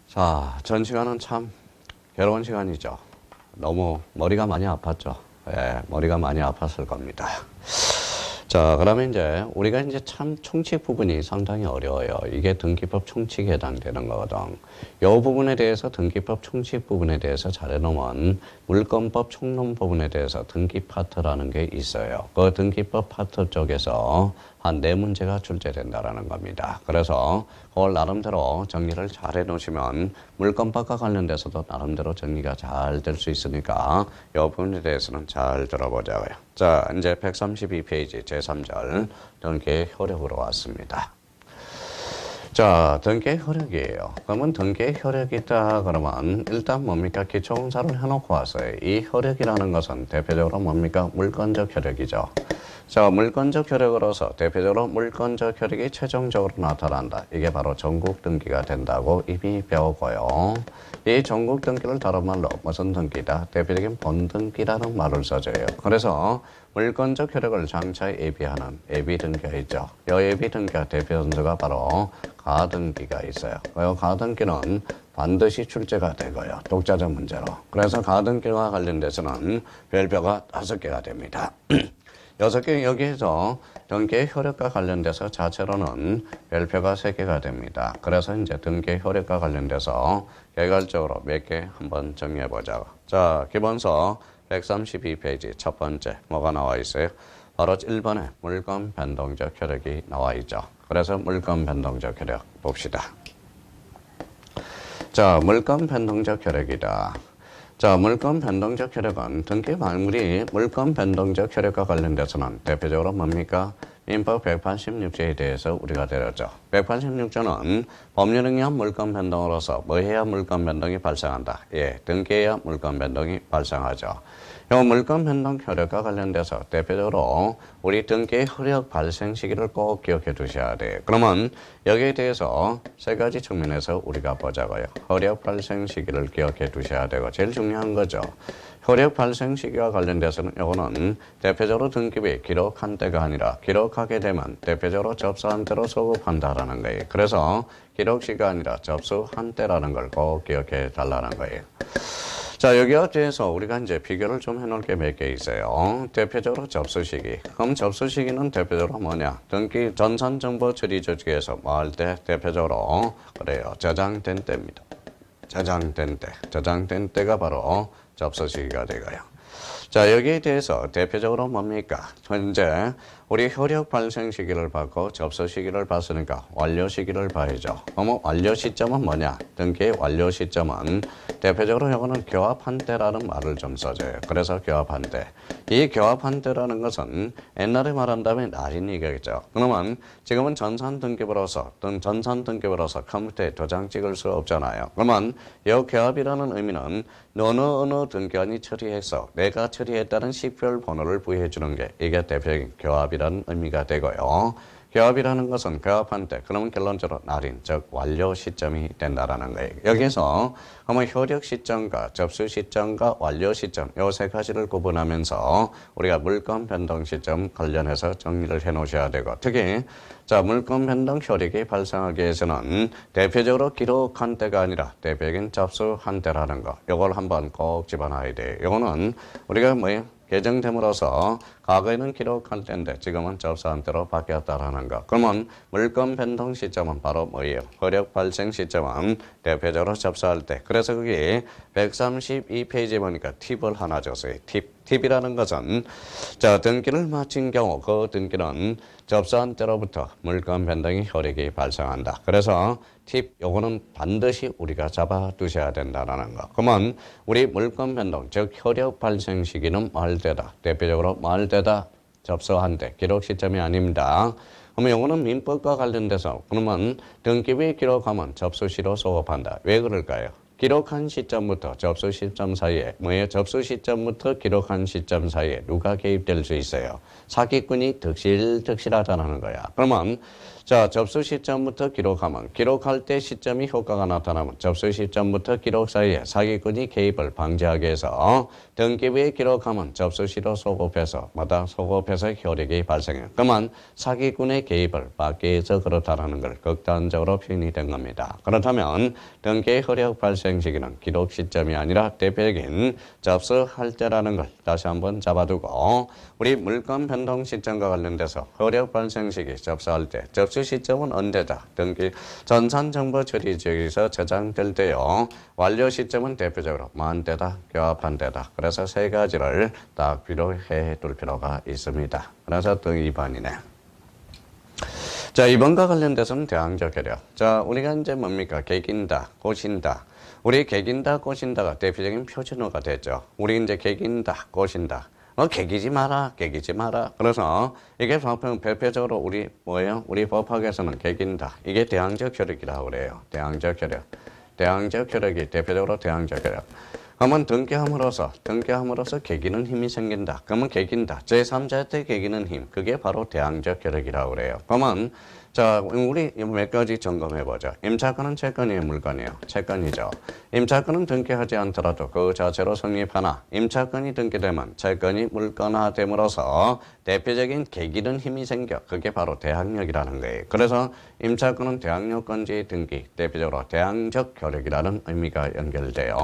자, 전 시간은 참 괴로운 시간이죠. 너무 머리가 많이 아팠죠. 예, 머리가 많이 아팠을 겁니다. 자, 그러면 이제 우리가 이제 참 총칙 부분이 상당히 어려워요. 이게 등기법 총칙에 해당되는 거거든. 이 부분에 대해서 등기법 총칙 부분에 대해서 잘 해놓으면 물권법 총론 부분에 대해서 등기 파트라는 게 있어요. 그 등기법 파트 쪽에서 한 4문제가 출제된다라는 겁니다. 그래서 그걸 나름대로 정리를 잘 해놓으시면 물권법과 관련돼서도 나름대로 정리가 잘 될 수 있으니까 이 부분에 대해서는 잘 들어보자고요. 자, 이제 132페이지 제3절 등기의 효력으로 왔습니다. 자, 등기의 효력이에요. 그러면 등기의 효력이 있다 그러면 일단 뭡니까? 기초공사를 해놓고 왔어요. 이 효력이라는 것은 대표적으로 뭡니까? 물권적 효력이죠. 자, 물권적 효력으로서 대표적으로 물권적 효력이 최종적으로 나타난다. 이게 바로 전국 등기가 된다고 이미 배우고요. 이 전국 등기를 다른 말로 무슨 등기다? 대표적인 본등기라는 말을 써줘요. 그래서 물권적 효력을 장차에 예비하는 예비등기가 있죠. 이 예비등기가 대표 선수가 바로 가등기가 있어요. 이 가등기는 반드시 출제가 되고요. 독자적 문제로. 그래서 가등기와 관련돼서는 별표가 5개가 됩니다. 6개 여기에서 등기의 효력과 관련돼서 자체로는 별표가 3개가 됩니다. 그래서 이제 등기의 효력과 관련돼서 개괄적으로 몇 개 한번 정리해 보자고. 자, 기본서 132페이지 첫 번째 뭐가 나와 있어요? 바로 1번에 물권 변동적 효력이 나와 있죠. 그래서 물권 변동적 효력 봅시다. 자, 물권 변동적 효력이다. 자, 물권 변동적 효력은 등기 말물이 물권 변동적 효력과 관련돼서는 대표적으로 뭡니까? 민법 186조에 대해서 우리가 다뤘죠. 186조는 법률 응한 물권 변동으로서 뭐 해야 물권 변동이 발생한다? 예, 등기해야 물권 변동이 발생하죠. 이 물권 변동 효력과 관련돼서 대표적으로 우리 등기의 효력 발생 시기를 꼭 기억해 두셔야 돼요. 그러면 여기에 대해서 3가지 측면에서 우리가 보자고요. 효력 발생 시기를 기억해 두셔야 되고 제일 중요한 거죠. 효력 발생 시기와 관련돼서는 이거는 대표적으로 등기부에 기록한 때가 아니라 기록하게 되면 대표적으로 접수한 때로 소급한다라는 거예요. 그래서 기록 시기가 아니라 접수한 때라는 걸 꼭 기억해 달라는 거예요. 자, 여기에 대해서 우리가 이제 비교를 좀 해놓을 게 몇 개 있어요. 대표적으로 접수 시기. 그럼 접수 시기는 대표적으로 뭐냐? 등기 전산정보 처리 조직에서 뭐 할 때 대표적으로 그래요. 저장된 때입니다. 저장된 때. 저장된 때가 바로 접수 시기가 되고요. 자, 여기에 대해서 대표적으로 뭡니까? 현재 우리 효력 발생 시기를 봤고 접수 시기를 봤으니까 완료 시기를 봐야죠. 그러면 완료 시점은 뭐냐? 등기의 완료 시점은 대표적으로 이거는 교합한 때라는 말을 좀 써줘요. 그래서 교합한 때. 이 교합한 때라는 것은 옛날에 말한다면 날인 얘기겠죠. 그러면 지금은 전산 등기부로서 컴퓨터에 도장 찍을 수 없잖아요. 그러면 이 교합이라는 의미는 어느 등기관이 처리해서 내가 처리했다는 식별 번호를 부여해 주는 게 이게 대표적인 교합이라는 의미가 되고요. 교합이라는 것은 교합한 때, 그러면 결론적으로 날인, 즉 완료 시점이 된다라는 거예요. 여기서 그러면 효력 시점과 접수 시점과 완료 시점 이 3가지를 구분하면서 우리가 물권 변동 시점 관련해서 정리를 해 놓으셔야 되고, 특히 자, 물권 변동 효력이 발생하기 위해서는 대표적으로 기록한 때가 아니라 대표적인 접수한 때라는 거, 이걸 한번 꼭 집어넣어야 돼요. 이거는 우리가 개정됨으로써 과거에는 기록한 때인데 지금은 접수한 때로 바뀌었다라는 거. 그러면 물권 변동 시점은 바로 뭐예요? 효력 발생 시점은 대표적으로 접수할 때. 그래서 거기 132페이지에 보니까 팁을 하나 줬어요. 팁이라는 것은 자, 등기를 마친 경우 그 등기는 접수한 때로부터 물권 변동의 효력이 발생한다. 그래서 팁 요거는 반드시 우리가 잡아 두셔야 된다라는 거. 그러면 우리 물권 변동 즉 효력 발생 시기는 말 때다. 대표적으로 말 때다. 접수한 때 기록 시점이 아닙니다. 그러면 요거는 민법과 관련돼서 그러면 등기부에 기록하면 접수시로 소급한다. 왜 그럴까요? 기록한 시점부터 접수 시점 사이에 접수 시점부터 기록한 시점 사이에 누가 개입될 수 있어요? 사기꾼이 득실하다는 거야. 그러면 자, 접수 시점부터 기록하면 기록할 때 시점이 효과가 나타나면 접수 시점부터 기록 사이에 사기꾼이 개입을 방지하기 위해서 등기부에 기록하면 접수 시로 소급해서 소급해서 효력이 발생해요. 그러면 사기꾼의 개입을 막기 위해서 그렇다라는 걸 극단적으로 표현이 된 겁니다. 그렇다면 등기 효력 발생 시기는 기록 시점이 아니라 대표적인 접수할 때라는 걸 다시 한번 잡아두고 우리 물건 변동 시점과 관련돼서 효력 발생 시기 접수할 때 접수 시점은 언제다? 등기 전산정보 처리 지역에서 저장될 때요. 완료 시점은 대표적으로 만 때다, 교합한 때다. 그래서 세 가지를 딱 비교해 둘 필요가 있습니다. 그래서 또 2번이네. 자, 2번과 관련돼서는 대항적 효력. 자, 우리가 이제 뭡니까? 개긴다, 고신다. 우리 개긴다, 고신다가 대표적인 표준어가 되죠. 우리 이제 개긴다, 고신다. 개기지 마라, 개기지 마라. 그래서 이게 대표적으로 우리 뭐예요? 우리 법학에서는 개긴다. 이게 대항적 효력이라고 그래요. 대항적 효력. 대항적 효력이 대표적으로 대항적 효력. 그러면 등기함으로써 개기는 힘이 생긴다. 그러면 개긴다. 제3자한테 개기는 힘. 그게 바로 대항적 효력이라고 그래요. 그러면 자, 우리 몇 가지 점검해보죠. 임차권은 채권이에요, 물건이에요? 채권이죠. 임차권은 등기하지 않더라도 그 자체로 성립하나 임차권이 등기되면 채권이 물건화됨으로써 대표적인 계기는 힘이 생겨. 그게 바로 대항력이라는 거예요. 그래서 임차권은 대항력권지 등기, 대표적으로 대항적 효력이라는 의미가 연결돼요.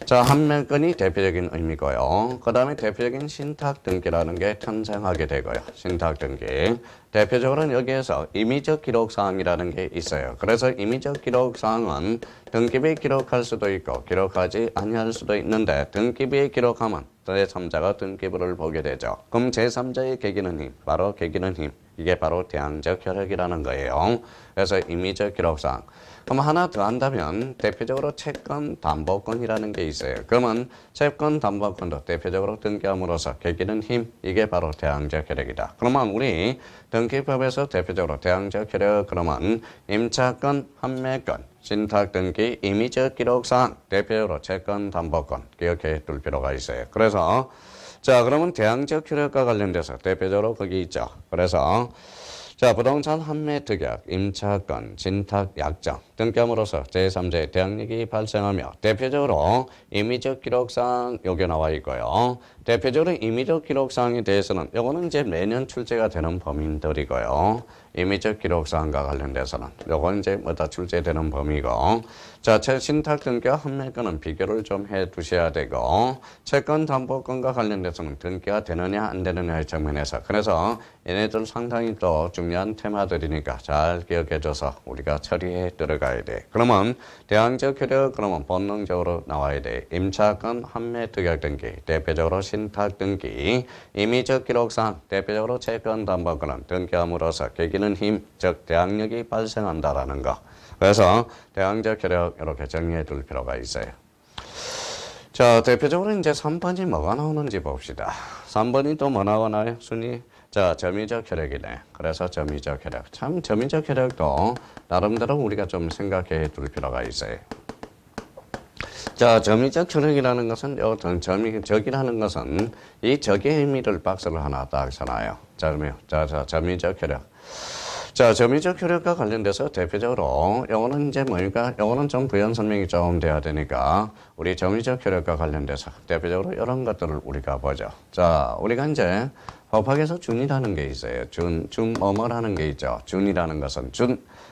자, 판매권이 대표적인 의미고요. 그 다음에 대표적인 신탁 등기라는 게 탄생하게 되고요. 신탁 등기. 대표적으로는 여기에서 임의적 기록사항이라는 게 있어요. 그래서 임의적 기록사항은 등기부에 기록할 수도 있고 기록하지 아니할 수도 있는데 등기부에 기록하면 제3자가 등기부를 보게 되죠. 그럼 제3자의 계기는 힘, 바로 계기는 힘. 이게 바로 대항적 효력이라는 거예요. 그래서 임의적 기록사항. 그럼 하나 더 한다면 대표적으로 채권 담보권이라는 게 있어요. 그러면 채권 담보권도 대표적으로 등기함으로써 계기는 힘, 이게 바로 대항적 효력이다. 그러면 우리 등기법에서 대표적으로 대항적 효력 그러면 임차권, 판매권, 신탁 등기, 임의적 기록사항, 대표적으로 채권 담보권 기억해 둘 필요가 있어요. 그래서 자, 그러면 대항적 효력과 관련돼서 대표적으로 거기 있죠. 그래서 자, 부동산 판매 특약, 임차권, 진탁, 약정 등기함으로써 제3자의 대항력이 발생하며 대표적으로 임의적 기록사항 여기 나와 있고요. 대표적으로 임의적 기록사항에 대해서는 요거는 이제 매년 출제가 되는 범위들이고요. 임의적 기록사항과 관련돼서는 요건 이제 뭐다 출제되는 범위고 자, 신탁 등기와 판매권은 비교를 좀 해 두셔야 되고 채권 담보권과 관련돼서는 등기가 되느냐 안 되느냐의 측면에서 그래서 얘네들 상당히 또 중요한 테마들이니까 잘 기억해줘서 우리가 처리해 들어가야 돼. 그러면 대항적 효력 그러면 본능적으로 나와야 돼. 임차권, 판매 특약 등기, 대표적으로 신탁 등기, 임의적 기록사항, 대표적으로 채권 담보권은 등기함으로써 계기는 힘, 즉 대항력이 발생한다라는 거. 그래서 대항적 효력 이렇게 정리해 둘 필요가 있어요. 자, 대표적으로 이제 3번이 뭐가 나오는지 봅시다. 3번이 또 뭐 나오나요? 순위. 자, 점유적 효력이네. 그래서 점유적 효력. 참 점유적 효력도 나름대로 우리가 좀 생각해 둘 필요가 있어요. 자, 점유적 효력이라는 것은 어떤 적이라는 것은 이 적의 의미를 박스를 하나 딱 써놔요. 점유적 효력. 자, 점유적 효력과 관련돼서 대표적으로 요거는 이제 뭐니까 요거는 좀 부연 설명이 좀 돼야 되니까 우리 점유적 효력과 관련돼서 대표적으로 이런 것들을 우리가 보죠. 자, 우리가 이제 법학에서 준이라는 게 있어요. 뭐뭐라는 게 있죠. 준이라는 것은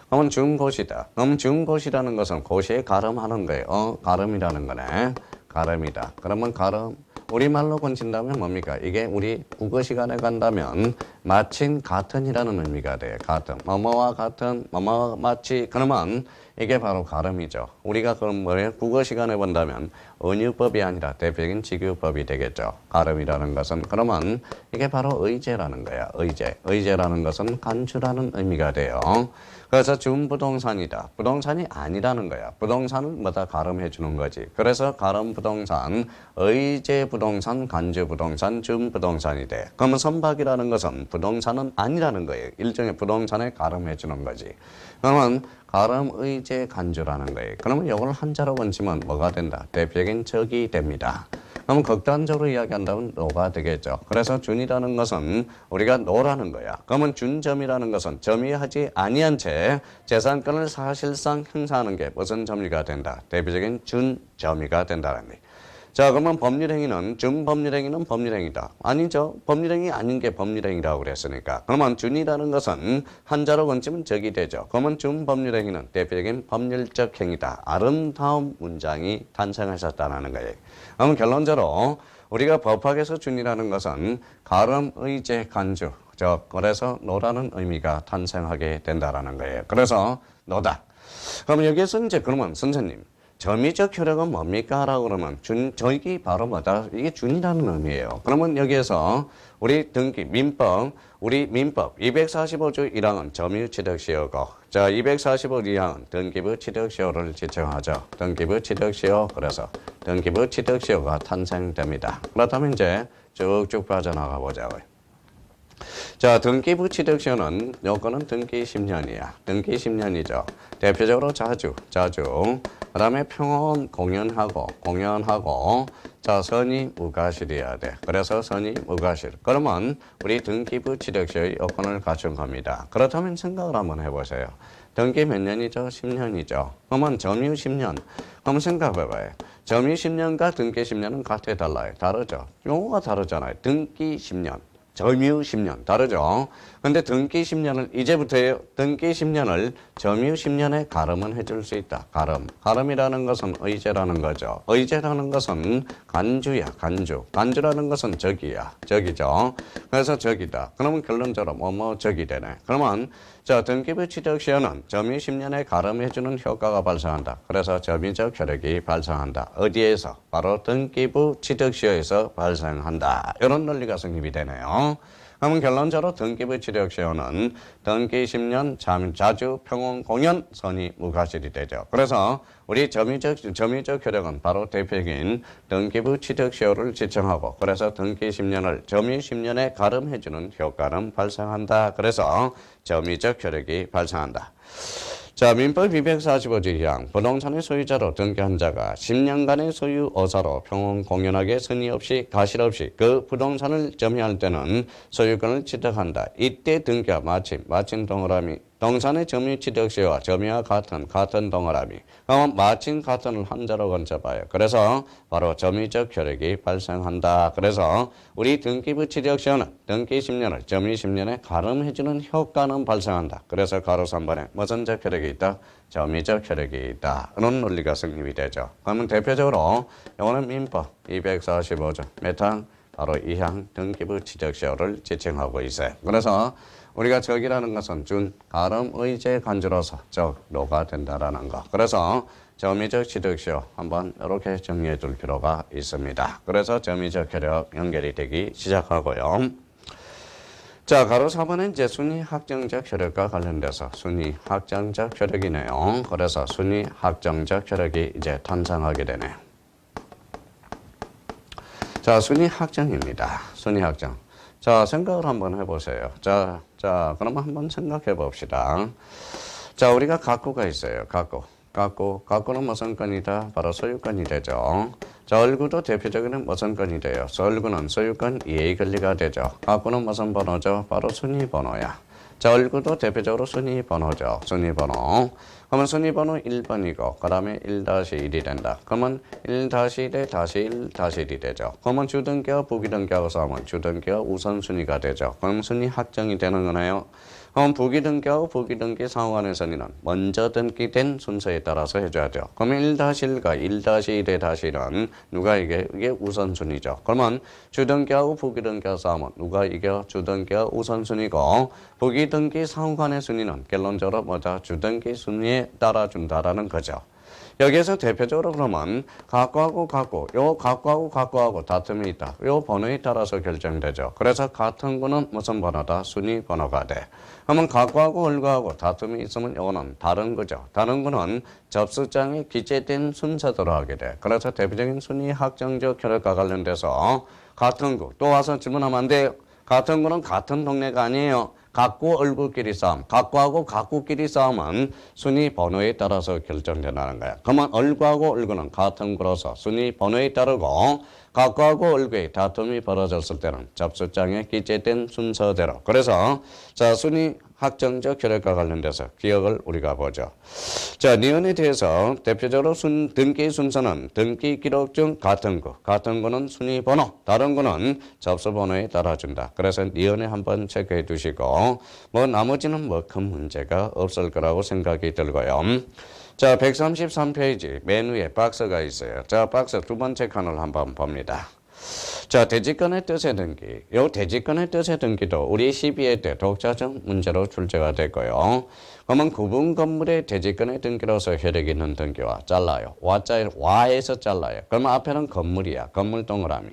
그러면 준고시다. 그럼 준고시라는 것은 고시에 가름하는 거예요. 가름이라는 거네. 가름이다. 그러면 가름. 우리말로 건진다면 뭡니까? 이게 우리 국어 시간에 간다면 마친 같은이라는 의미가 돼요. 같은. 뭐뭐와 같은, 뭐뭐와 마치. 그러면 이게 바로 가름이죠. 우리가 그럼 뭐예요? 국어 시간에 본다면 은유법이 아니라 대표적인 직유법이 되겠죠. 가름이라는 것은. 그러면 이게 바로 의제라는 거야. 의제. 의제라는 것은 간주라는 의미가 돼요. 그래서 준부동산이다. 부동산이 아니라는 거야. 부동산은 뭐다 가름해 주는 거지. 그래서 가름 부동산, 의제 부동산, 간주 부동산, 준부동산이 돼. 그러면 선박이라는 것은 부동산은 아니라는 거예요. 일종의 부동산에 가름해 주는 거지. 그러면 가름, 의제, 간주라는 거예요. 그러면 이걸 한자로 건치면 뭐가 된다? 대표적인 적이 됩니다. 그러면 극단적으로 이야기한다면 노가 되겠죠. 그래서 준이라는 것은 우리가 노라는 거야. 그러면 준점이라는 것은 점유하지 아니한 채 재산권을 사실상 행사하는 게 무슨 점유가 된다. 대표적인 준점유가 된다는 거. 자, 그러면 법률행위는 준법률행위는 법률행위다. 아니죠. 법률행위 아닌 게 법률행위라고 그랬으니까. 그러면 준이라는 것은 한자로 건치면 적이 되죠. 그러면 준법률행위는 대표적인 법률적 행위다. 아름다운 문장이 탄생하셨다는 거예요. 그러면 결론적으로 우리가 법학에서 준이라는 것은 가름, 의제, 간주. 그래서 노라는 의미가 탄생하게 된다라는 거예요. 그래서 노다. 그럼 여기에서 이제 그러면 선생님 점유적 효력은 뭡니까? 라고 그러면 저기 바로 뭐다? 이게 준이라는 의미예요. 그러면 여기에서 우리 등기 민법 245조 1항은 점유취득시효고 자 245 2항은 등기부 취득시효를 지정하죠. 등기부 취득시효 그래서 등기부 취득시효가 탄생됩니다. 그렇다면 이제 쭉쭉 빠져나가 보자고요. 자, 등기부 취득시효는 요거는 등기 10년이야. 등기 10년이죠. 대표적으로 자주. 그다음에 평온 공연하고 자, 선의 무과실이어야 돼. 그래서 선의 무과실. 그러면 우리 등기부 취득시효의 요건을 갖춘 겁니다. 그렇다면 생각을 한번 해보세요. 등기 몇 년이죠? 10년이죠. 그러면 점유 10년. 그럼 생각해봐요. 점유 10년과 등기 10년은 같아 달라요? 다르죠. 용어가 다르잖아요. 등기 10년. 점유 10년 다르죠. 근데 등기 10년을 이제부터요. 등기 10년을 점유 10년에 가름은 해줄 수 있다. 가름이라는 것은 의제라는 거죠. 의제라는 것은 간주야. 간주라는 것은 적이죠. 그래서 적이다. 그러면 결론적으로 적이 되네. 그러면 자 등기부 취득시효는 점유 10년에 가름해주는 효과가 발생한다. 그래서 점유적 효력이 발생한다. 어디에서? 바로 등기부 취득시효에서 발생한다. 이런 논리가 성립이 되네요. 그러면 결론적으로 등기부 취득시효는 등기 10년 자주 평온 공연 선의 무과실이 되죠. 그래서 우리 점유적 효력은 바로 대표적인 등기부 취득시효를 지정하고 그래서 등기 10년을 점유 10년에 가름해주는 효과는 발생한다. 그래서 점유적 효력이 발생한다. 자, 민법 245조 2항 부동산의 소유자로 등기한 자가 10년간의 소유 어사로 평온 공연하게 선의 없이 가실 없이 그 부동산을 점유할 때는 소유권을 취득한다. 이때 등기와 마친 동그라미 동산의 점유 취득시효와 점유와 같은 동그라미. 그러면 마친 같은을 한자로 건져봐요. 그래서 바로 점유적 효력이 발생한다. 그래서 우리 등기부 취득시효는 등기 10년을 점유 10년에 가름해주는 효과는 발생한다. 그래서 가로 3번에 무슨 적 효력이 있다? 점유적 효력이 있다. 이런 논리가 성립이 되죠. 그러면 대표적으로 이거는 민법 245조 몇 항? 바로 2항 등기부 취득시효를 지칭하고 있어요. 그래서 우리가 적이라는 것은 가름, 의제, 간주로서 적로가 된다라는 거. 그래서 점유적 취득시효 한번 이렇게 정리해 둘 필요가 있습니다. 그래서 점유적 효력 연결이 되기 시작하고요. 자, 가로 4번은 이제 순위 확정적 효력과 관련돼서 순위 확정적 효력이네요. 그래서 순위 확정적 효력이 이제 탄생하게 되네요. 자, 순위 확정입니다. 순위 확정. 자, 생각을 한번 해보세요. 자, 그러면 한번 생각해 봅시다. 자, 우리가 가구가 있어요. 가구는 무슨 건이다? 바로 소유권이 되죠. 자, 얼구도 대표적인 무슨 건이 돼요? 얼구는 소유권 이해 권리가 되죠. 가구는 무슨 번호죠? 바로 순위 번호야. 자, 얼구도 대표적으로 순위 번호죠. 순위 번호. 그러면 순위 번호 1번이고, 그 다음에 1-1이 된다. 그러면 1-1에 다시 1-1이 되죠. 그러면 주등기와 부기등기하고 싸우면 주등기와 우선순위가 되죠. 그럼 순위 확정이 되는 거네요. 그럼 부기등기하고 부기등기 상호간의 선의는 먼저 등기된 순서에 따라서 해줘야죠. 그러면 1-1과 1-1의 다시는 누가 이게 우선순위죠. 그러면 주등기하고 부기등기하고 싸우면 누가 이겨? 주등기와 우선순위고 부기등기 상호간의 순위는 결론적으로 뭐죠? 주등기 순위에 따라준다라는 거죠. 여기에서 대표적으로 그러면 가구하고 가구하고 다툼이 있다. 요 번호에 따라서 결정되죠. 그래서 같은 거는 무슨 번호다? 순위 번호가 돼. 그러면 가구하고 얼구하고 다툼이 있으면 이거는 다른 거죠. 다른 거는 접수장에 기재된 순서대로 하게 돼. 그래서 대표적인 순위 확정적 효력과 관련돼서 같은 거 또 와서 질문하면 안 돼요. 같은 거는 같은 동네가 아니에요. 각구 얼굴끼리 싸움. 각구하고 각구끼리 싸움은 순위 번호에 따라서 결정된다는 거야. 그러면 얼굴하고 얼굴은 같은 구로서 순위 번호에 따르고 각구하고 얼굴의 다툼이 벌어졌을 때는 접수장에 기재된 순서대로. 그래서 자 순위 확정적 혈액과 관련돼서 기억을 우리가 보죠. 자, 니은에 대해서 대표적으로 등기 순서는 등기 기록 중 같은 구는 순위 번호, 다른 구는 접수 번호에 따라준다. 그래서 니은에 한번 체크해 두시고 뭐 나머지는 뭐 큰 문제가 없을 거라고 생각이 들고요. 자, 133페이지 맨 위에 박스가 있어요. 자, 박스 두 번째 칸을 한번 봅니다. 자, 대지권의 뜻의 등기. 요 대지권의 뜻의 등기도 우리 12회 때 독자적 문제로 출제가 됐고요. 그러면 구분 건물의 대지권의 등기로서 혈액 있는 등기와 잘라요. 와에서 잘라요. 그러면 앞에는 건물이야. 건물 동그라미.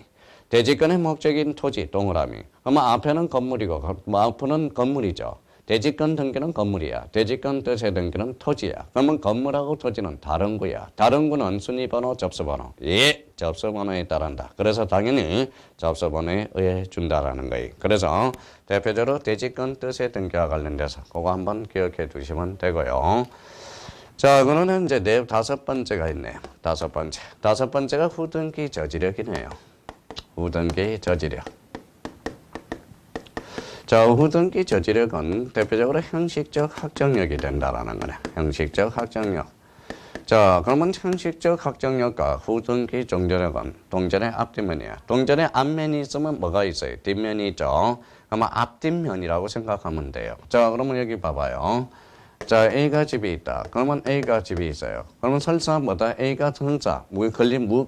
대지권의 목적인 토지 동그라미. 그러면 앞에는 건물이고 앞에는 건물이죠. 대지권 등기는 건물이야. 대지권 뜻의 등기는 토지야. 그러면 건물하고 토지는 다른 구야. 다른 구는 순위번호, 접수번호. 예, 접수번호에 따른다. 그래서 당연히 접수번호에 의해 준다라는 거예요. 그래서 대표적으로 대지권 뜻의 등기와 관련돼서 그거 한번 기억해 두시면 되고요. 자, 그러면 이제 다섯 번째가 있네요. 다섯 번째가 후등기 저지력이네요. 후등기 저지력. 자, 후등기 저지력은 대표적으로 형식적 확정력이 된다라는 거네. 형식적 확정력. 자, 그러면 형식적 확정력과 후등기 종전력은 동전의 앞뒷면이야. 동전의 앞면이 있으면 뭐가 있어요? 뒷면이 있죠. 그러면 앞뒷면이라고 생각하면 돼요. 자, 그러면 여기 봐봐요. 자, A가 집이 있다. 그러면 A가 집이 있어요. 그러면 설사 뭐다? A가 등자,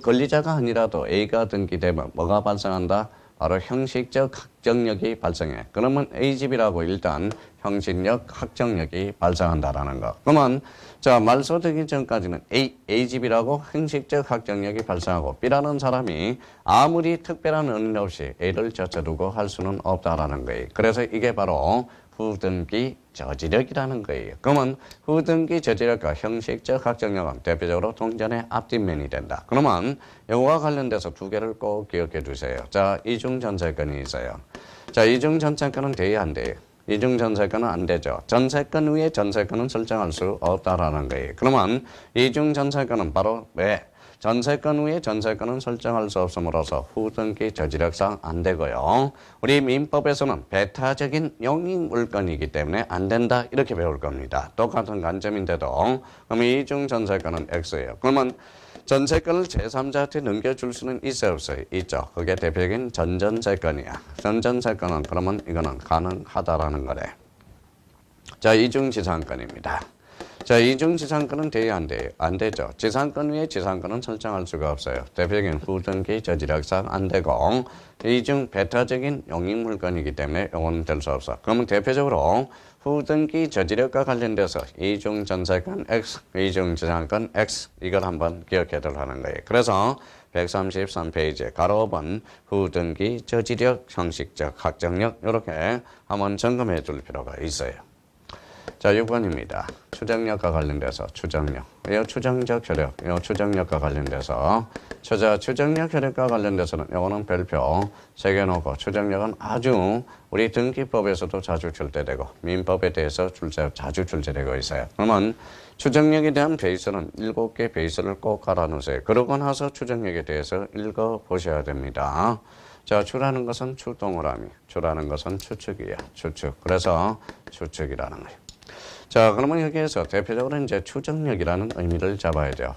권리자가 아니라도 A가 등기되면 뭐가 발생한다? 바로 형식적 확정력이 발생해. 그러면 A집이라고 일단 형식적 확정력이 발생한다라는 거. 그러면 자, 말소 되기 전까지는 A집이라고 형식적 확정력이 발생하고 B라는 사람이 아무리 특별한 은인 없이 A를 젖혀두고 할 수는 없다라는 거예요. 그래서 이게 바로 후등기 저지력이라는 거예요. 그러면 후등기 저지력과 형식적 확정력은 대표적으로 동전의 앞뒷면이 된다. 그러면 이거와 관련돼서 두 개를 꼭 기억해 두세요. 자, 이중전세권이 있어요. 자, 이중전세권은 돼야 안 돼요. 이중전세권은 안 되죠. 전세권 위에 전세권은 설정할 수 없다라는 거예요. 그러면 이중전세권은 바로 왜? 전세권 위에 전세권은 설정할 수 없음으로써 후등기 저지력상 안 되고요. 우리 민법에서는 배타적인 용익 물건이기 때문에 안 된다 이렇게 배울 겁니다. 똑같은 관점인데도 그럼 이중 전세권은 X예요. 그러면 전세권을 제3자한테 넘겨줄 수는 있어요, 없어요? 있죠. 그게 대표적인 전전세권이야. 전전세권은 그러면 이거는 가능하다라는 거래. 자, 이중지상권입니다. 자, 이중지상권은 돼야 안 돼요? 안 되죠. 지상권 위에 지상권은 설정할 수가 없어요. 대표적인 후등기 저지력상 안 되고 이중 배타적인 용익물건이기 때문에 이건 될 수 없어. 그러면 대표적으로 후등기 저지력과 관련돼서 이중전세권 X, 이중지상권 X 이걸 한번 기억해 두라는 거예요. 그래서 133페이지 가로 5번 후등기 저지력 형식적 확정력 이렇게 한번 점검해 둘 필요가 있어요. 자, 6번입니다. 추정력과 관련돼서 추정력. 이 추정적 혈액, 이 추정력과 관련돼서 추정력 혈액과 관련돼서는 이거는 별표 새겨놓고 추정력은 아주 우리 등기법에서도 자주 출제되고 민법에 대해서 자주 출제되고 있어요. 그러면 추정력에 대한 베이스는 7개 베이스를 꼭 갈아놓으세요. 그러고 나서 추정력에 대해서 읽어보셔야 됩니다. 자, 추라는 것은 추동그라미, 추라는 것은 추측이야. 추측. 그래서 추측이라는 거예요. 자, 그러면 여기에서 대표적으로 이제 추정력이라는 의미를 잡아야 돼요.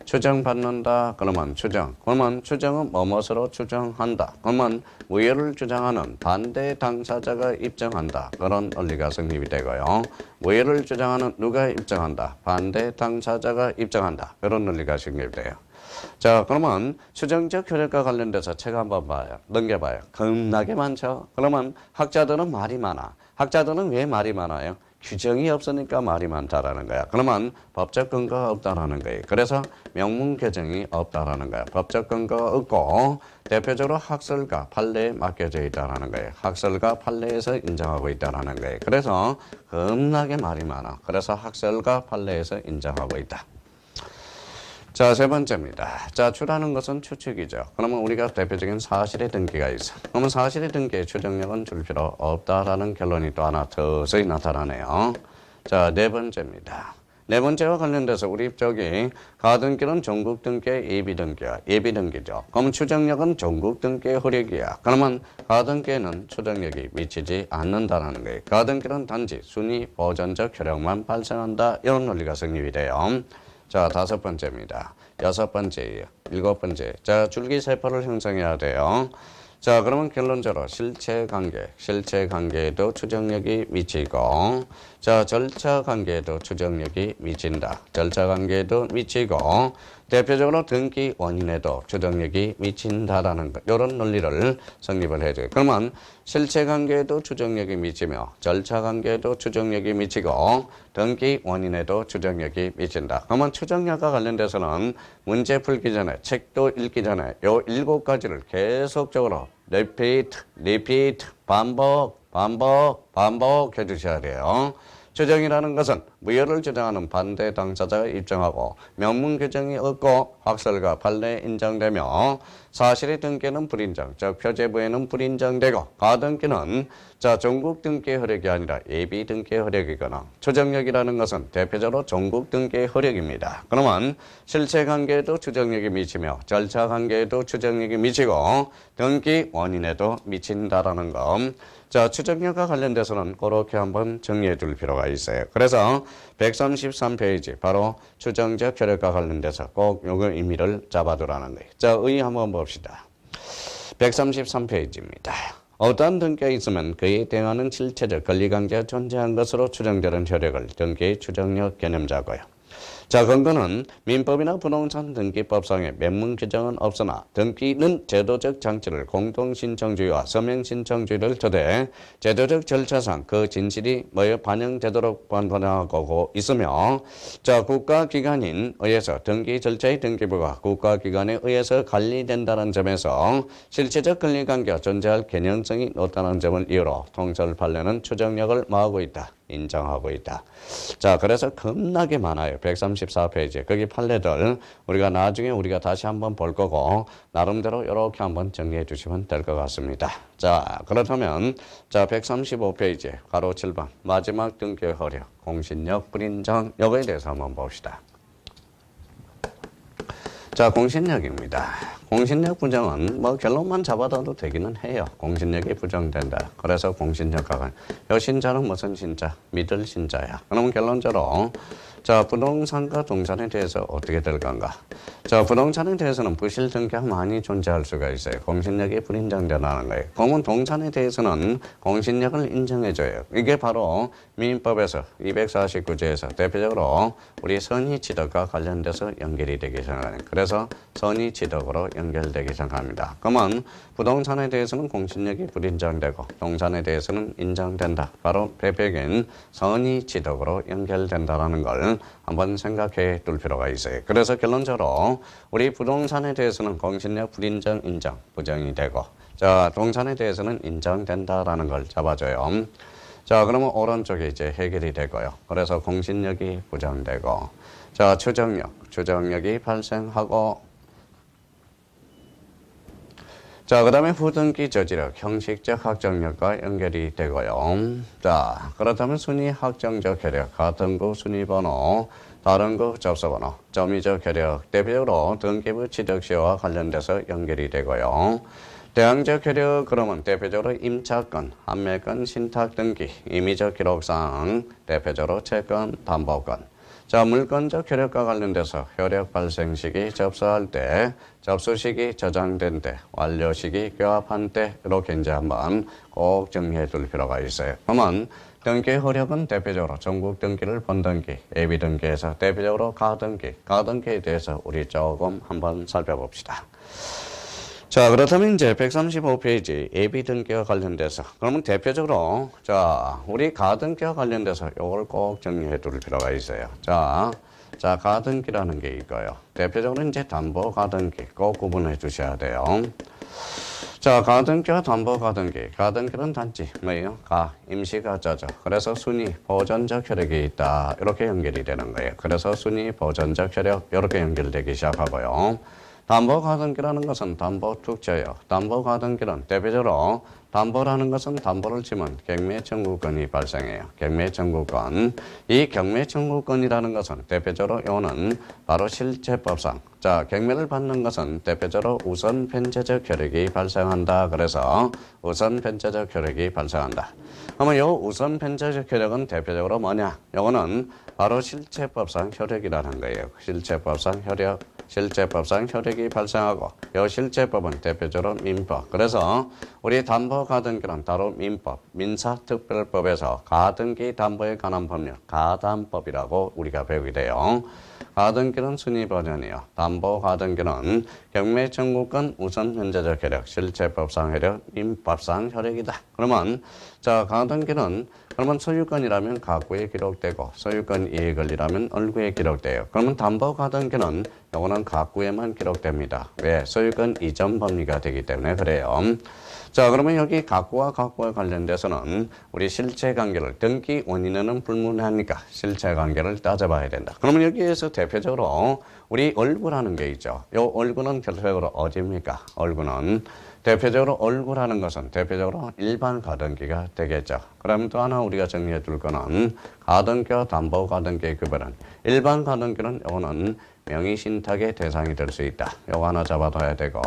추정받는다. 그러면 그러면 추정은 뭐뭇으로 추정한다. 그러면 무효를 주장하는 반대 당사자가 입증한다. 그런 원리가 성립이 되고요. 무효를 주장하는 누가 입증한다. 반대 당사자가 입증한다. 그런 원리가 성립돼요. 자, 그러면 추정적 효력과 관련돼서 책 한번 봐요. 넘겨봐요. 겁나게 많죠. 그러면 학자들은 말이 많아. 학자들은 왜 말이 많아요? 규정이 없으니까 말이 많다라는 거야. 그러면 법적 근거가 없다라는 거예요. 그래서 명문 규정이 없다라는 거야. 법적 근거가 없고 대표적으로 학설과 판례에 맡겨져 있다라는 거예요. 학설과 판례에서 인정하고 있다라는 거예요. 그래서 겁나게 말이 많아. 그래서 학설과 판례에서 인정하고 있다. 자, 세 번째입니다. 자, 추라는 것은 추측이죠. 그러면 우리가 대표적인 사실의 등기가 있어. 그러면 사실의 등기에 추정력은 줄 필요 없다라는 결론이 또 하나 서서히 나타나네요. 자, 네 번째입니다. 네 번째와 관련돼서 우리 저기 가등기는 전국 등기의 예비 등기야. 예비 등기죠. 그러면 추정력은 전국 등기의 효력이야. 그러면 가등기에는 추정력이 미치지 않는다는 거예요. 가등기는 단지 순위 보전적 효력만 발생한다. 이런 논리가 성립이 돼요. 자, 다섯 번째입니다. 여섯 번째예요. 일곱 번째. 자, 줄기세포를 형성해야 돼요. 자, 그러면 결론적으로 실체관계에도 추정력이 미치고, 자, 절차관계에도 추정력이 미친다. 절차관계에도 미치고, 대표적으로 등기 원인에도 추정력이 미친다라는 것, 이런 논리를 성립을 해줘요. 그러면 실체관계에도 추정력이 미치며, 절차관계에도 추정력이 미치고, 등기 원인에도 추정력이 미친다. 그러면 추정력과 관련돼서는 문제 풀기 전에, 책도 읽기 전에 요 7가지를 계속적으로 repeat, 반복 해주셔야 돼요. 추정이라는 것은 무효를 주장하는 반대 당사자가 입증하고 명문 규정이 없고 확설과 판례에 인정되며 사실의 등기는 불인정, 즉 표제부에는 불인정되고 가등기는 자 전국 등기의 효력이 아니라 예비 등기의 효력이거나 추정력이라는 것은 대표적으로 전국 등기의 효력입니다. 그러면 실체관계에도 추정력이 미치며 절차관계에도 추정력이 미치고 등기 원인에도 미친다라는 것. 자, 추정력과 관련돼서는 그렇게 한번 정리해 둘 필요가 있어요. 그래서 133페이지 바로 추정적 효력과 관련돼서 꼭 요거 의미를 잡아두라는 거예요. 자, 의 한번 봅시다. 133페이지입니다. 어떠한 등기가 있으면 그에 대응하는 실체적 권리관계가 존재한 것으로 추정되는 효력을 등기의 추정력 개념자고요. 자, 근거는 민법이나 부동산 등기법상의 명문 규정은 없으나 등기는 제도적 장치를 공동신청주의와 서명신청주의를 토대 제도적 절차상 그 진실이 반영되도록 관건하고 있으며 자 국가기관인 의해서 등기 절차의 등기부가 국가기관에 의해서 관리된다는 점에서 실체적 권리관계가 존재할 개념성이 높다는 점을 이유로 통설 판례는 추정력을 뭐하고 있다. 인정하고 있다. 자, 그래서 겁나게 많아요. 134페이지. 거기 판례들 우리가 나중에 우리가 다시 한번 볼 거고 나름대로 이렇게 한번 정리해 주시면 될 것 같습니다. 자, 그렇다면 자, 135페이지 가로 7번 마지막 등기 효력 공신력 불인정 요거에 대해서 한번 봅시다. 자, 공신력입니다. 공신력 부정은 뭐 결론만 잡아둬도 되기는 해요. 공신력이 부정된다. 그래서 공신력과 요 신자는 무슨 신자? 믿을 신자야. 그러면 결론적으로 자, 부동산과 동산에 대해서 어떻게 될 건가? 자, 부동산에 대해서는 부실 등기가 많이 존재할 수가 있어요. 공신력이 불인정된다는 거예요. 그러면 동산에 대해서는 공신력을 인정해줘요. 이게 바로 민법에서 249조에서 대표적으로 우리 선의취득과 관련돼서 연결이 되기 시작하는 그래서 선의취득으로 연결되기 시작합니다. 그러면 부동산에 대해서는 공신력이 불인정되고 동산에 대해서는 인정된다. 바로 대표적인 선의취득으로 연결된다는 걸 한번 생각해 둘 필요가 있어요. 그래서 결론적으로 우리 부동산에 대해서는 공신력 불인정, 인정, 부정이 되고 자, 동산에 대해서는 인정된다라는 걸 잡아줘요. 자, 그러면 오른쪽에 이제 해결이 되고요. 그래서 공신력이 부정되고 자, 추정력이 발생하고 자, 그 다음에 후등기 저지력, 형식적 확정력과 연결이 되고요. 자, 그렇다면 순위 확정적 효력, 같은 구 순위번호, 다른 구 접수번호, 점유적 효력, 대표적으로 등기부 취득시와 관련돼서 연결이 되고요. 대항적 효력, 그러면 대표적으로 임차권, 판매권, 신탁등기, 임의적 기록사항, 대표적으로 채권, 담보권. 자, 물권적 효력과 관련돼서 효력 발생 시기 접수할 때, 접수 시기 저장된 때, 완료 시기 교합한 때 이렇게 이제 한번 꼭 정리해 둘 필요가 있어요. 그러면 등기 효력은 대표적으로 전국 등기를 본등기, 예비 등기에서 대표적으로 가등기에 대해서 우리 조금 한번 살펴봅시다. 자, 그렇다면 이제 135페이지 예비 등기와 관련돼서 그러면 대표적으로 자, 우리 가등기와 관련돼서 이걸 꼭 정리해 둘 필요가 있어요. 자, 가등기라는 게 있고요. 대표적으로 이제 담보 가등기 꼭 구분해 주셔야 돼요. 자, 가등기와 담보가등기. 가등기는 단지 뭐예요? 임시가짜죠. 그래서 순위 보전적 효력이 있다. 이렇게 연결이 되는 거예요. 그래서 순위 보전적 효력 이렇게 연결되기 시작하고요. 담보가등기라는 것은 담보특제예요. 담보가등기는 대표적으로 담보라는 것은 담보를 지면 경매청구권이 발생해요. 경매청구권. 이 경매청구권이라는 것은 대표적으로 이거는 바로 실체법상. 자, 경매를 받는 것은 대표적으로 우선 변제적 효력이 발생한다. 그래서 우선 변제적 효력이 발생한다. 그러면 이 우선 변제적 효력은 대표적으로 뭐냐? 이거는 바로 실체법상 효력이라는 거예요. 실체법상 효력. 실체법상 효력이 발생하고 이 실체법은 대표적으로 민법. 그래서 우리 담보가등기는 따로 민법, 민사특별법에서 가등기 담보에 관한 법률, 가담법이라고 우리가 배우게 돼요. 가등기는 순위버전이요. 담보가등기는 경매청구권 우선 변제적 효력, 실체법상 효력, 민법상 효력이다. 그러면 자, 가등기는 그러면 소유권이라면 가구에 기록되고 소유권 이해권이라면 얼구에 기록돼요. 그러면 담보가등기는 요거는 가구에만 기록됩니다. 왜? 소유권 이전 법리가 되기 때문에 그래요. 자, 그러면 여기 가구와 가구와 관련돼서는 우리 실체관계를 등기 원인은 불문하니까 실체관계를 따져봐야 된다. 그러면 여기에서 대표적으로 우리 얼구라는 게 있죠. 요 얼구는 결정적으로 어디입니까? 얼구는 대표적으로 얼구라는 것은 대표적으로 일반 가등기가 되겠죠. 그럼 또 하나 우리가 정리해 둘 거는 가등기와 담보가등기의 구별은 일반 가등기는 요거는 명의신탁의 대상이 될 수 있다. 요거 하나 잡아둬야 되고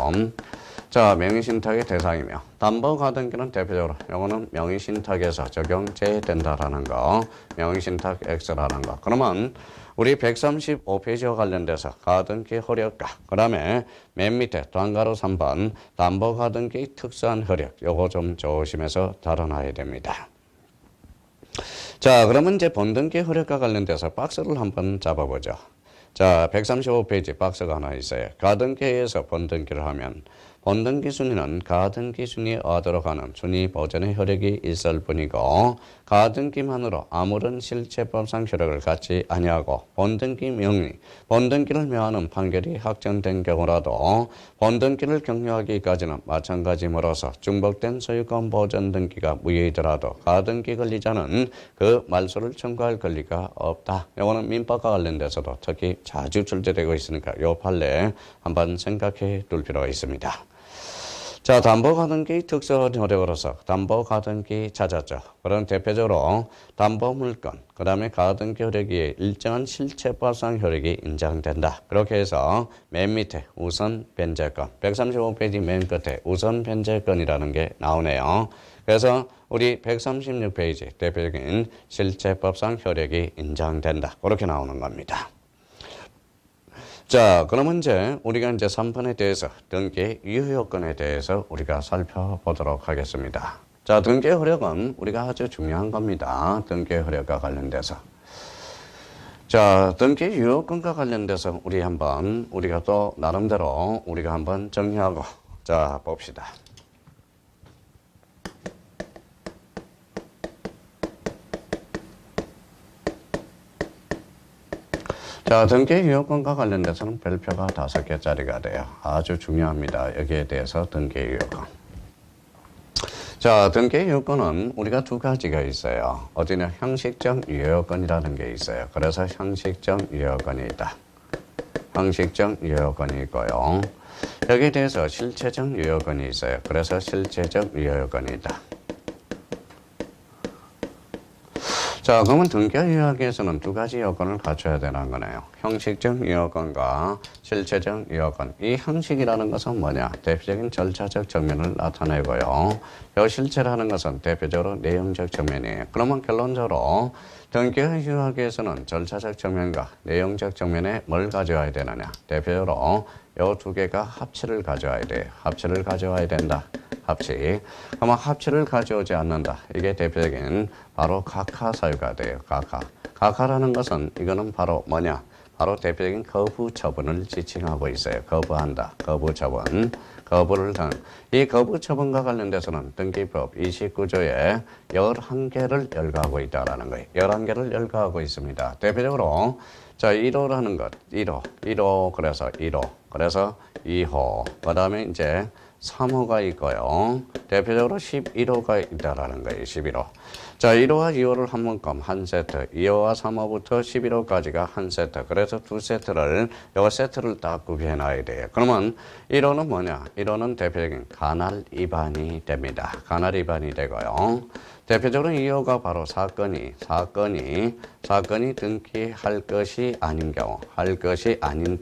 자, 명의신탁의 대상이며 담보가등기는 대표적으로 요거는 명의신탁에서 적용제된다라는 거 명의신탁 X라는 거 그러면 우리 135페이지와 관련돼서 가등기 효력과 그 다음에 맨 밑에 단가로 3번 담보가등기 특수한 효력 요거 좀 조심해서 다뤄놔야 됩니다. 자, 그러면 이제 본등기 효력과 관련돼서 박스를 한번 잡아보죠. 자, 135페이지 박스가 하나 있어요. 가등기에서 본등기를 하면 본등기 순위는 가등기 순위에 얻도록 하는 순위 보전의 효력이 있을 뿐이고 가등기만으로 아무런 실체법상 효력을 갖지 아니하고 본등기 명의, 본등기를 명하는 판결이 확정된 경우라도 본등기를 격려하기까지는 마찬가지므로서 중복된 소유권 보전 등기가 무효이더라도 가등기 권리자는 그 말소를 청구할 권리가 없다. 이거는 민법과 관련돼서도 특히 자주 출제되고 있으니까 이 판례 한번 생각해 둘 필요가 있습니다. 자, 담보가등기 특수한 효력으로서 담보가등기 찾았죠. 그럼 대표적으로 담보물건, 그 다음에 가등기 효력이 일정한 실체법상 효력이 인정된다. 그렇게 해서 맨 밑에 우선 변제권, 135페이지 맨 끝에 우선 변제권이라는 게 나오네요. 그래서 우리 136페이지 대표적인 실체법상 효력이 인정된다. 그렇게 나오는 겁니다. 자, 그러면 이제 우리가 이제 3번에 대해서 등기 유효요건에 대해서 우리가 살펴보도록 하겠습니다. 자, 등기 효력은 우리가 아주 중요한 겁니다. 등기 효력과 관련돼서. 자, 등기 유효요건과 관련돼서 우리가 또 나름대로 우리가 한번 정리하고 자, 봅시다. 자, 등기 유효권과 관련돼서는 별표가 5개짜리가 돼요. 아주 중요합니다. 여기에 대해서 등기 유효권. 자, 등기 유효권은 우리가 두 가지가 있어요. 어디냐? 형식적 유효권이라는 게 있어요. 그래서 형식적 유효권이 있다. 형식적 유효권이 있고요. 여기에 대해서 실체적 유효권이 있어요. 그래서 실체적 유효권이 있다. 자, 그러면 등기 유효하기에서는 두 가지 요건을 갖춰야 되는 거네요. 형식적 유효권과 실체적 유효권. 이 형식이라는 것은 뭐냐? 대표적인 절차적 측면을 나타내고요. 이 실체라는 것은 대표적으로 내용적 측면이에요. 그러면 결론적으로 등기가 유효하기 위해서는 절차적 측면과 내용적 측면에 뭘 가져와야 되느냐? 대표적으로 이 두 개가 합치를 가져와야 돼요. 합치를 가져와야 된다. 합치. 그러면 합치를 가져오지 않는다. 이게 대표적인 바로 각하 사유가 돼요. 각하. 각하라는 것은 이거는 바로 뭐냐? 바로 대표적인 거부 처분을 지칭하고 있어요. 거부한다. 거부 처분. 거부를 한. 이 거부 처분과 관련돼서는 등기법 29조에 11개를 열거하고 있다라는 거예요. 11개를 열거하고 있습니다. 대표적으로 자, 1호라는 것. 1호. 그래서 1호. 그래서 2호. 그 다음에 이제 3호가 있고요. 대표적으로 11호가 있다라는 거예요. 11호. 자, 1호와 2호를 한 묶음 한 세트, 2호와 3호부터 11호까지가 한 세트. 그래서 두 세트를, 요 세트를 딱 구비해 놔야 돼요. 그러면 1호는 뭐냐? 1호는 대표적인 가날 위반이 됩니다. 가날 위반이 되고요. 대표적으로 2호가 바로 사건이 등기할 것이 아닌 경우, 할 것이 아닌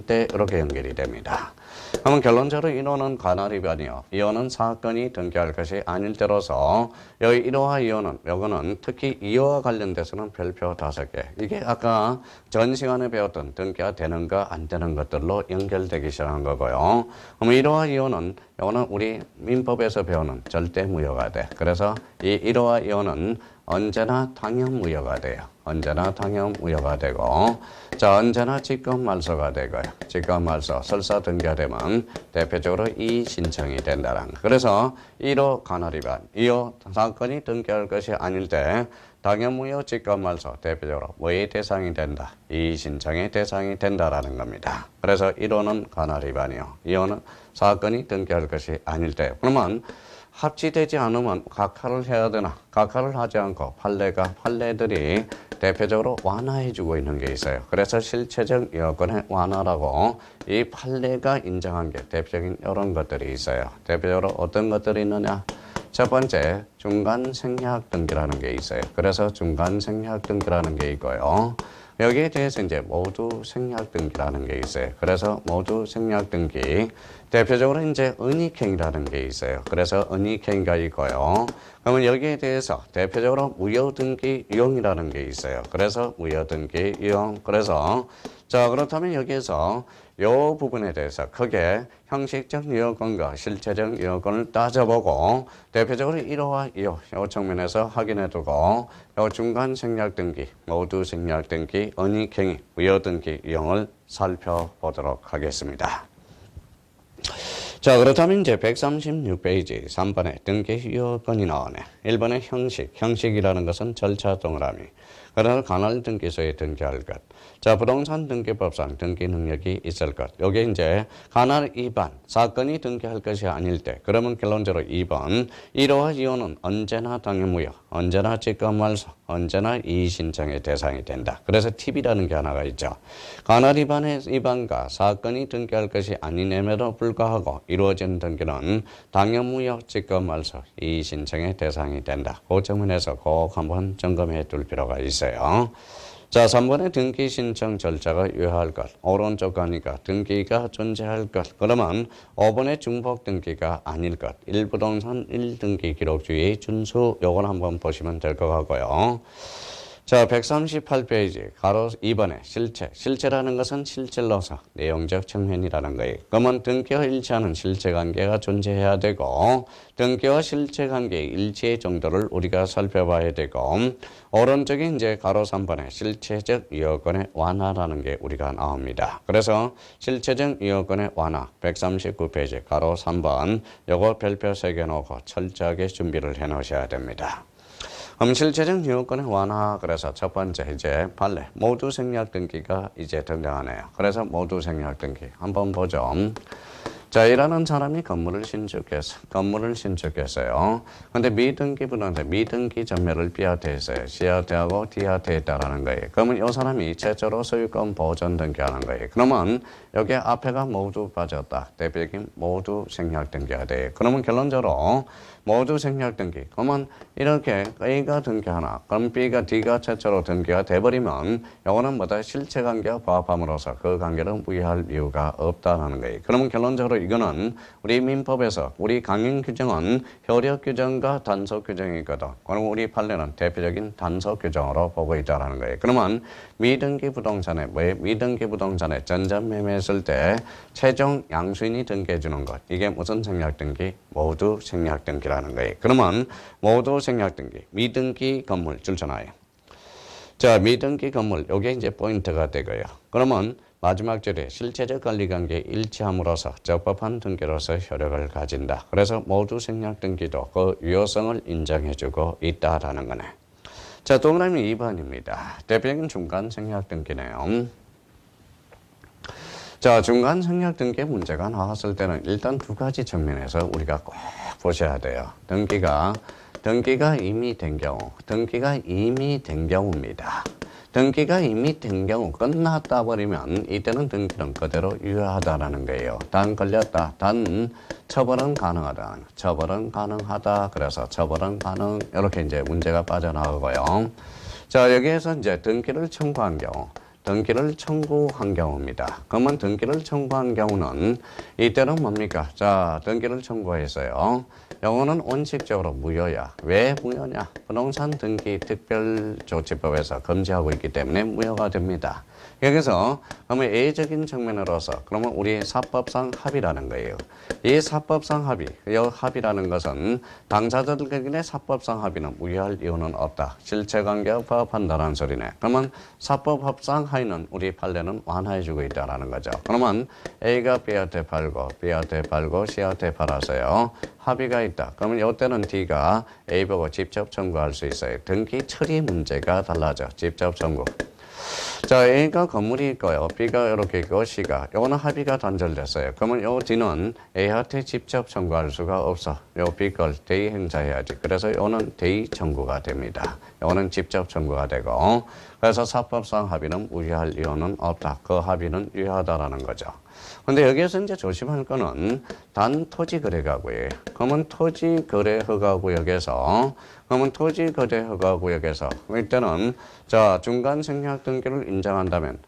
때 이렇게 연결이 됩니다. 그러면 결론적으로 1호는 관할 위반이요. 2호는 사건이 등기할 것이 아닐 때로서 여기 1호와 2호는 요거는 특히 2호와 관련돼서는 별표 5개. 이게 아까 전 시간에 배웠던 등기가 되는가 안 되는 것들로 연결되기 시작한 거고요. 그럼 1호와 2호는 요거는 우리 민법에서 배우는 절대 무효가 돼. 그래서 이 1호와 2호는 언제나 당연무효가 돼요. 언제나 당연무효가 되고, 자, 언제나 직권말소가 되고요. 직권말소, 설사 등기가 되면 대표적으로 이 신청이 된다는 거. 그래서 1호 관할위반, 2호 사건이 등기할 것이 아닐 때 당연무효 직권말소 대표적으로 뭐의 대상이 된다? 이 신청의 대상이 된다라는 겁니다. 그래서 1호는 관할위반이요. 2호는 사건이 등기할 것이 아닐 때. 그러면 합치되지 않으면 각하를 해야 되나? 각하를 하지 않고 판례들이 대표적으로 완화해주고 있는 게 있어요. 그래서 실체적 여건의 완화라고 이 판례가 인정한 게 대표적인 이런 것들이 있어요. 대표적으로 어떤 것들이 있느냐? 첫 번째, 중간 생략 등기라는 게 있어요. 그래서 중간 생략 등기라는 게 있고요. 여기에 대해서 이제 모두 생략 등기라는 게 있어요. 그래서 모두 생략 등기. 대표적으로 이제 은닉행위라는 게 있어요. 그래서 은닉행위가 있고요. 그러면 여기에 대해서 대표적으로 무효등기 유형이라는 게 있어요. 그래서 무효등기 유형. 그래서 자, 그렇다면 여기에서 이 부분에 대해서 크게 형식적 유효권과 실체적 유효권을 따져보고 대표적으로 1호와 2호 이 측면에서 확인해두고 이 중간 생략 등기, 모두 생략 등기, 은닉행위, 무효등기 유형을 살펴보도록 하겠습니다. 자, 그렇다면 이제 136페이지 3번에 등기 유효권이 나오네. 1번에 형식이라는 것은 절차 동그라미. 그래서 관할 등기소에 등기할 것. 자, 부동산 등기법상 등기 능력이 있을 것. 여기 이제 관할 위반, 사건이 등기할 것이 아닐 때. 그러면 결론적으로 2번, 1호와 2호는 언제나 당연무효, 언제나 직권말소, 언제나 이의신청의 대상이 된다. 그래서 팁이라는 게 하나가 있죠. 관할 위반의 위반과 사건이 등기할 것이 아니임에도 불구하고 이루어진 등기는 당연무효, 직권말소, 이의신청의 대상이 된다. 그 측면에서 꼭 한번 점검해 둘 필요가 있어요. 자, 3번의 등기 신청 절차가 유효할 것. 오른쪽 가니까 등기가 존재할 것. 그러면 5번의 중복 등기가 아닐 것. 1부동산 1등기 기록주의 준수. 요건 한번 보시면 될 것 같고요. 자, 138페이지 가로 2번에 실체라는 것은 실질로서 내용적 측면이라는 거예요. 그러면 등기와 일치하는 실체관계가 존재해야 되고 등기와 실체관계의 일치의 정도를 우리가 살펴봐야 되고 오른쪽에 이제 가로 3번에 실체적 유효권의 완화라는 게 우리가 나옵니다. 그래서 실체적 유효권의 완화 139페이지 가로 3번 요거 별표 3개 놓고 철저하게 준비를 해 놓으셔야 됩니다. 그럼 실체적 유효권의 완화, 그래서 첫 번째 이제 판례 모두 생략 등기가 이제 등장하네요. 그래서 모두 생략 등기 한번 보죠. 자, 일하는 사람이 건물을 신축했어요. 근데 미등기 부동산, 미등기 전매를 B한테 했어요. C한테 하고 D한테 했다라는 거예요. 그러면 이 사람이 최초로 소유권 보전 등기하는 거예요. 그러면 여기 앞에가 모두 빠졌다. 대표적인 모두 생략 등기가 돼요. 그러면 결론적으로 모두 생략 등기. 그러면 이렇게 A가 등기하나, 그럼 B가 D가 최초로 등기가 돼버리면 이거는 뭐다? 실체관계와 부합함으로써 그 관계를 무효할 이유가 없다는 거예요. 그러면 결론적으로 이거는 우리 민법에서 우리 강행 규정은 효력 규정과 단속 규정이거든. 그럼 우리 판례는 대표적인 단속 규정으로 보고 있다는 거예요. 그러면 미등기 부동산에 전전매매했을 때 최종 양수인이 등기해 주는 것. 이게 무슨 생략 등기? 모두 생략 등기라는 거예요. 그러면 모두 생략 등기, 미등기 건물 줄쳐놔요. 자, 미등기 건물, 요게 이제 포인트가 되고요. 그러면 마지막 절에 실체적 권리관계에 일치함으로써 적법한 등기로서 효력을 가진다. 그래서 모두 생략 등기도 그 유효성을 인정해주고 있다라는 거네. 자, 동그라미 2번입니다. 대표적인 중간 생략 등기네요. 자, 중간 생략 등기 문제가 나왔을 때는 일단 두 가지 측면에서 우리가 꼭 보셔야 돼요. 등기가 이미 된 경우, 등기가 이미 된 경우입니다. 등기가 이미 된 경우 끝났다 버리면 이때는 등기는 그대로 유효하다라는 거예요. 단 걸렸다. 단 처벌은 가능하다. 처벌은 가능하다. 그래서 처벌은 가능. 이렇게 이제 문제가 빠져나가고요. 자, 여기에서 이제 등기를 청구한 경우. 등기를 청구한 경우입니다. 그러면 등기를 청구한 경우는 이때는 뭡니까? 자, 등기를 청구했어요. 요거는 원칙적으로 무효야. 왜 무효냐? 부동산 등기 특별조치법에서 금지하고 있기 때문에 무효가 됩니다. 여기서 그러면 예외적인 측면으로서 그러면 우리 사법상 합의라는 거예요. 이 사법상 합의, 이 합의라는 것은 당사자들에게 사법상 합의는 무효할 이유는 없다. 실체관계가 부합한다는 소리네. 그러면 사법합상 합의는 우리 판례는 완화해주고 있다는 거죠. 그러면 A가 B한테 팔고 B한테 팔고 C한테 팔아서요. 합의가 있다. 그러면 이때는 D가 A 보고 직접 청구할 수 있어요. 등기 처리 문제가 달라져. 직접 청구. 자, A가 건물이 있고요. B가 이렇게 있고 C가. 요거는 합의가 단절됐어요. 그러면 요 D는 A한테 직접 청구할 수가 없어. 요 B 걸 대의 행사해야지. 그래서 요는 대의 청구가 됩니다. 요거는 직접 청구가 되고. 그래서 사법상 합의는 무효할 이유는 없다. 그 합의는 유효하다라는 거죠. 근데 여기에서 이제 조심할 거는 단 토지거래가구예요. 그러면 토지거래허가구역에서 그러면 토지거래허가구역에서 이때는 자 중간 생략 등기를 인정하면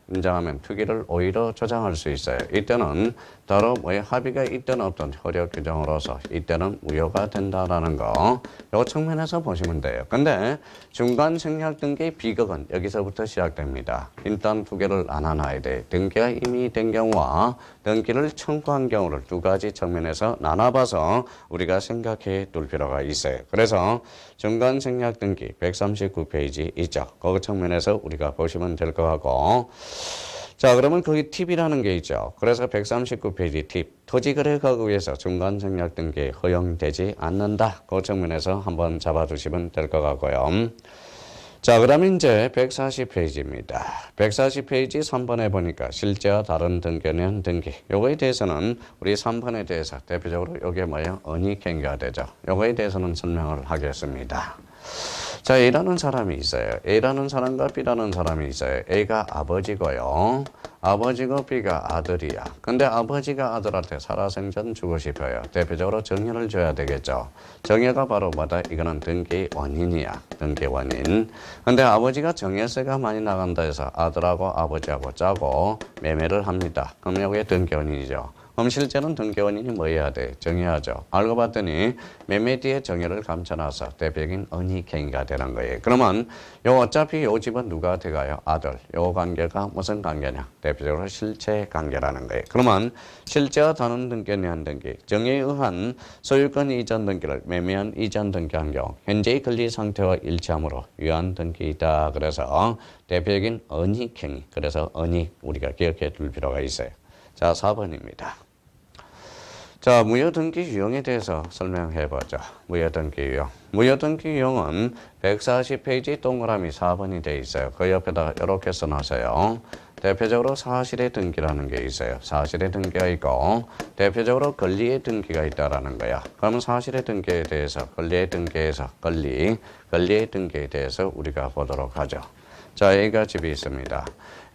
투기를 오히려 조장할 수 있어요. 이때는 따로 뭐 합의가 있든 없든 효력 규정으로서 이때는 무효가 된다라는 거. 요 측면에서 보시면 돼요. 근데 중간 생략 등기 비극은 여기서부터 시작됩니다. 일단 투기를 안 하나야 돼. 등기가 이미 된 경우와 등기를 청구한 경우를 두 가지 측면에서 나눠봐서 우리가 생각해 둘 필요가 있어요. 그래서 중간 생략 등기 139페이지 있죠. 그 측면에서 우리가 보시면 될 것 같고. 자, 그러면 거기 팁이라는 게 있죠. 그래서 139페이지 팁. 토지거래가구에서 중간 생략 등기 허용되지 않는다. 그 측면에서 한번 잡아두시면 될 것 같고요. 자, 그러면 이제 140페이지입니다. 140페이지 3번에 보니까 실제와 다른 등기는 등기. 요거에 대해서는 우리 3번에 대해서 대표적으로 요게 뭐예요? 언익행위가 되죠. 요거에 대해서는 설명을 하겠습니다. 자, A라는 사람이 있어요. A라는 사람과 B라는 사람이 있어요. A가 아버지고요. 아버지고 B가 아들이야. 근데 아버지가 아들한테 살아생전 주고 싶어요. 대표적으로 정여를 줘야 되겠죠. 정여가 바로 뭐다? 이거는 등기 원인이야. 등기 원인. 근데 아버지가 정여세가 많이 나간다 해서 아들하고 아버지하고 짜고 매매를 합니다. 그럼 이게 등기 원인이죠. 그럼 실제는 등기 원인이 뭐 해야 돼? 정해야죠. 알고 봤더니 매매 뒤에 정여를 감춰놔서 대표적인 언익행위가 되는 거예요. 그러면 요 어차피 요 집은 누가 돼가요? 아들. 요 관계가 무슨 관계냐? 대표적으로 실체 관계라는 거예요. 그러면 실제와 다른 등기는 한 등기, 정여에 의한 소유권 이전 등기를 매매한 이전 등기한 경우 현재의 권리 상태와 일치함으로 유한 등기이다. 그래서 대표적인 언익행위. 그래서 언익 우리가 기억해 둘 필요가 있어요. 자, 4번입니다. 자, 무효등기 유형에 대해서 설명해 보죠. 무효등기 유형. 무효등기 유형은 140페이지 동그라미 4번이 되어 있어요. 그 옆에다가 이렇게 써놨어요. 대표적으로 사실의 등기라는 게 있어요. 사실의 등기가 있고 대표적으로 권리의 등기가 있다라는 거야. 그러면 사실의 등기에 대해서 권리의 등기에서 권리의 등기에 대해서 우리가 보도록 하죠. 자, A가 집이 있습니다.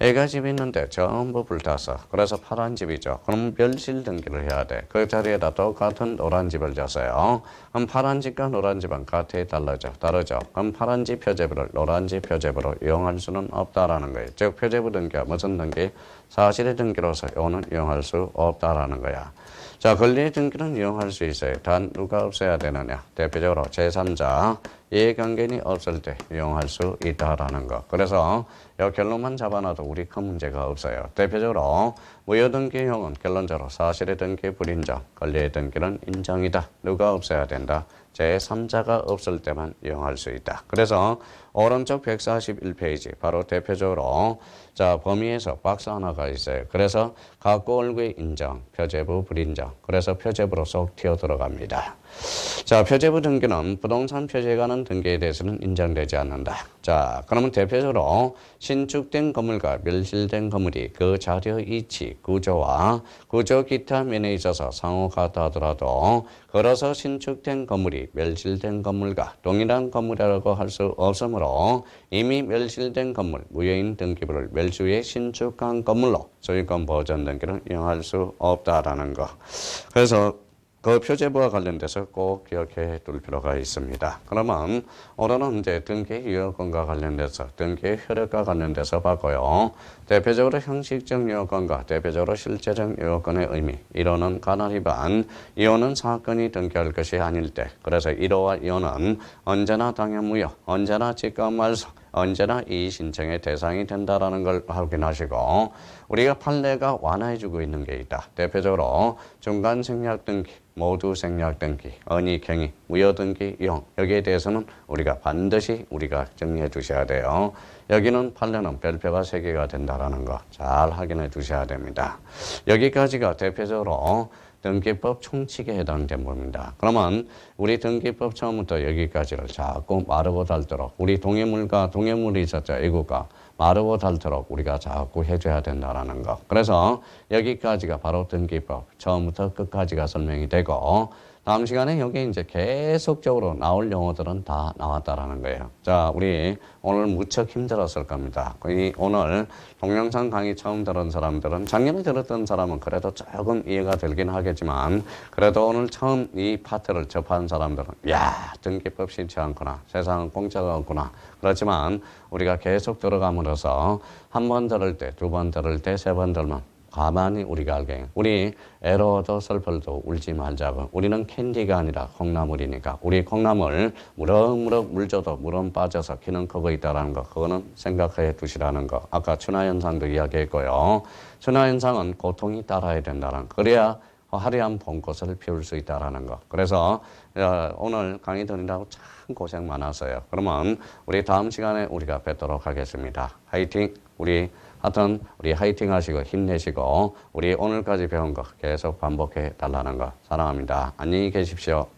A가 집이 있는데 전부 불탔어. 그래서 파란 집이죠. 그럼 멸실 등기를 해야 돼. 그 자리에다 똑같은 노란 집을 줬어요. 그럼 파란 집과 노란 집은 가태에 다르죠. 그럼 파란 집 표제부를 노란 집 표제부로 이용할 수는 없다라는 거예요. 즉 표제부 등기가 무슨 등기? 사실의 등기로서 이거는 이용할 수 없다라는 거야. 자, 권리의 등기는 이용할 수 있어요. 단 누가 없어야 되느냐? 대표적으로 제3자 이해관계인이 없을 때 이용할 수 있다라는 거. 그래서 이 결론만 잡아놔도 우리 큰 문제가 없어요. 대표적으로 무효등기형은 결론적으로 사실의 등기 불인정, 권리의 등기는 인정이다. 누가 없어야 된다? 제3자가 없을 때만 이용할 수 있다. 그래서 오른쪽 141페이지 바로 대표적으로 자 범위에서 박스 하나가 있어요. 그래서 갖고 올구의 인정, 표제부 불인정. 그래서 표제부로 쏙 튀어 들어갑니다. 자, 표제부 등기는 부동산 표제에 관한 등기에 대해서는 인정되지 않는다. 자, 그러면 대표적으로 신축된 건물과 멸실된 건물이 그 자료 위치, 구조와 구조 기타 면에 있어서 상호 같다하더라도 걸어서 신축된 건물이 멸실된 건물과 동일한 건물이라고 할 수 없으므로 이미 멸실된 건물, 무효인 등기부를 멸수 후에 신축한 건물로 소유권 보전 등기를 이용할 수 없다라는 거. 그래서 그 표제부와 관련돼서 꼭 기억해 둘 필요가 있습니다. 그러면 오늘은 이제 등기 유효권과 관련돼서 등기 효력과 관련돼서 봤고요. 대표적으로 형식적 유효권과 대표적으로 실제적 유효권의 의미, 1호는 간헐 위반, 2호는 사건이 등기할 것이 아닐 때, 그래서 1호와 2호는 언제나 당연 무효, 언제나 직권 말소, 언제나 이 신청의 대상이 된다라는 걸 확인하시고 우리가 판례가 완화해주고 있는 게 있다. 대표적으로 중간 생략 등기, 모두 생략 등기, 언의 경위, 무효 등기 이용 여기에 대해서는 우리가 반드시 우리가 정리해 주셔야 돼요. 여기는 판례는 별표가 3개가 된다라는 거 잘 확인해 주셔야 됩니다. 여기까지가 대표적으로 등기법 총칙에 해당된 부분입니다. 그러면 우리 등기법 처음부터 여기까지를 자꾸 마르고 닳도록 우리 동해물과 동해물이 있었죠. 애국가 마르고 닳도록 우리가 자꾸 해줘야 된다는 거. 그래서 여기까지가 바로 등기법 처음부터 끝까지가 설명이 되고 다음 시간에 여기 이제 계속적으로 나올 용어들은 다 나왔다라는 거예요. 자, 우리 오늘 무척 힘들었을 겁니다. 오늘 동영상 강의 처음 들은 사람들은 작년에 들었던 사람은 그래도 조금 이해가 되긴 하겠지만 그래도 오늘 처음 이 파트를 접한 사람들은 야, 등기법 쉽지 않구나. 세상은 공짜가 없구나. 그렇지만 우리가 계속 들어감으로써 한 번 들을 때, 두 번 들을 때, 세 번 들면 가만히 우리가 알게. 우리 애로워도 슬퍼도 울지 말자고. 우리는 캔디가 아니라 콩나물이니까. 우리 콩나물 무럭무럭 물 줘도 물은 빠져서 키는 크고 있다는 거. 그거는 생각해 두시라는 거. 아까 춘화현상도 이야기했고요. 춘화현상은 고통이 따라야 된다는 거. 그래야 화려한 봄꽃을 피울 수 있다는 거. 그래서 오늘 강의 들으라고 참 고생 많았어요. 그러면 우리 다음 시간에 우리가 뵙도록 하겠습니다. 화이팅! 하여튼 우리 화이팅 하시고 힘내시고 우리 오늘까지 배운 거 계속 반복해 달라는 거 사랑합니다. 안녕히 계십시오.